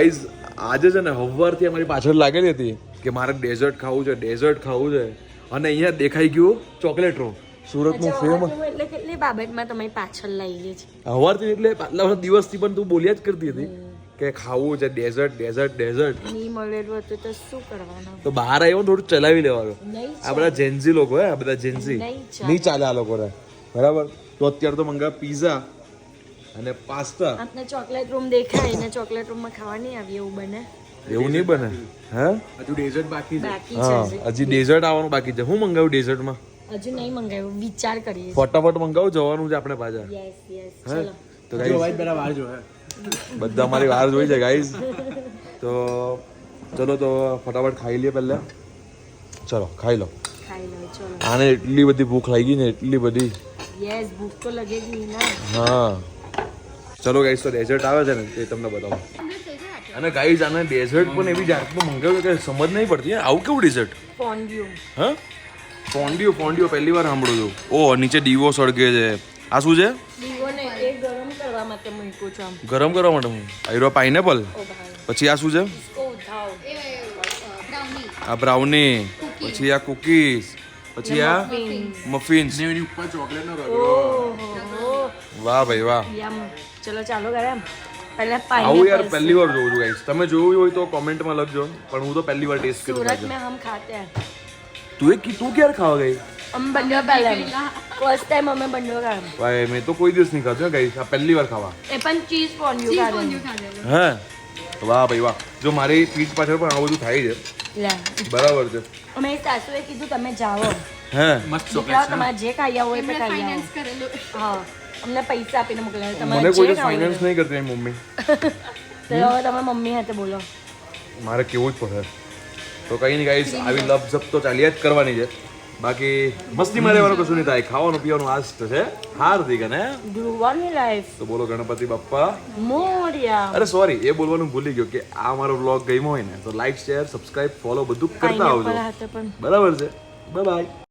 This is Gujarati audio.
ગાઈઝ આજે છે ને હવારથી અમારી પાછળ લાગેલી હતી કે મારે ડેઝર્ટ ખાવું છે અને અહીંયા દેખાઈ ગયું ચોકલેટ રૂમ સુરતનું ફેમસ. એટલે કેટલી બાબતમાં તમારી પાછળ લાગી છે હવારથી એટલે આટલા દિવસથી પણ તું બોલ્યા જ કરતી હતી કે ખાવું છે ડેઝર્ટ નહીં મળેલું હતું તો શું કરવાનું? તો બહાર આવ્યો થોડું ચલાવી લેવાનું. નહીં આ બધા જેન્ઝી લોકો હે, આ બધા જેન્ઝી નહીં ચાલે આ લોકોને, બરાબર? તો અત્યારે તો મંગા પીઝા અને પાસ્તા. આપને ચોકલેટ રૂમ દેખાય ને ચોકલેટ રૂમમાં ખાવા નહીં આવી એવું બને? એવું નહીં બને. હે હજુ ડેઝર્ટ બાકી છે. હા હજી ડેઝર્ટ આવવાનું બાકી છે. હું મંગાવ્યું ડેઝર્ટમાં? હજુ નહીં મંગાવ્યું, વિચાર કરીએ. ફટાફટ મંગાવું, જવાનું છે આપણે પાછા. યસ હે ચલો. તો જો guys, ભાઈ પેલા વાર જો હે બધા મારી વાર જોઈ છે ગાઈઝ. તો ચલો તો ફટાફટ ખાઈ લઈએ પહેલા. ચલો ખાઈ લો. ખાઈ લો ચલો. આને એટલી બધી ભૂખ લાગી ને, એટલી બધી. યસ ભૂખ તો લગેગી ના. હા ચલો ગાઈઝ, તો ડેઝર્ટ આવે છે ને તે તમને બતાવો. અને ગાઈઝ આને ડેઝર્ટ પણ એવી જાતનું મંગાવ્યું કે સમજ નહીં પડતી. આવું કેવું ડેઝર્ટ? ફોન્ડ્યુ. હા ફોન્ડ્યુ પહેલી વાર સાંભળું છું. ઓહ નીચે દીવો સળગે છે. આ શું છે? દીવોને એ ગરમ કરવા માટે મૂક્યું છે આમ. ગરમ કરવા માટે હું આયરો પાઇનેપલ. ઓ ભાઈ પછી આ શું છે? इसको उठाओ. આ બ્રાઉની, પછી આ કુકીઝ, પછી આ મફિન્સ. ને એની ઉપર ચોકલેટ નો રગડો. ઓહો વાહ ભાઈ વાહ. યમ. ચલો ચાલો ગરમ. પહેલા આવું યાર પાઇનેપલ. પહેલી વાર જોઉં છું ગાઈસ. તમે જોયું હોય તો કોમેન્ટમાં લખજો, પણ હું તો પહેલી વાર ટેસ્ટ કર્યું सूरत છે. में हम खाते हैं. તું ક્યારે ખાવા ગઈ? हम बंडवा पहले फर्स्ट टाइम हमें बंडवा खाया. ભાઈ મેં તો કોઈ દિવસ નહીં ખાધું ગાઈસ. આ પહેલી વાર ખાવા. એ પણ ચીઝ ફોન્ડ્યુ ખાધું. હે વાહ ભાઈ વાહ. જો મારી પીઠ પાછળ પણ આવું બધું થાય છે, લે બરાબર છે. અમે સાસુએ કીધું તમે જાઓ હે મસ્ત દીકરાઓ ચોકલેટ છે. તમારે જે ખાઈ આવો એ તો ખાઈ આવો. હા અમને પૈસા આપીને મોકલાવે. તમારે મને કોઈ જે દિવસ ખાવું ફાઇનાન્સ નહીં કરતી એની મમ્મી. તો હવે તમે મમ્મી હાથે બોલો. મારે કેવું જ પડે. તો કઈ નહીં ગાઈસ, આવી લપ ઝપ તો ચાલ્યા જ કરવાની છે. બાકી મસ્તીમાં રહેવાનું કશું નહીં થાય. ખાવાનું પીવાનું આજ તો છે. હાર્દિક અને ધ્રુવાની લાઈફ તો બોલો ગણપતિ બાપ્પા. મોરિયા. અરે સોરી, એ બોલવાનું ભૂલી ગયો કે આ મારો વ્લોગ ગમ્યો હોય ને તો લાઈક શેર સબસ્ક્રાઇબ ફોલો બધું કરતા પાઇનેપલ આવજો, હાથે પણ બરાબર છે? Bye bye.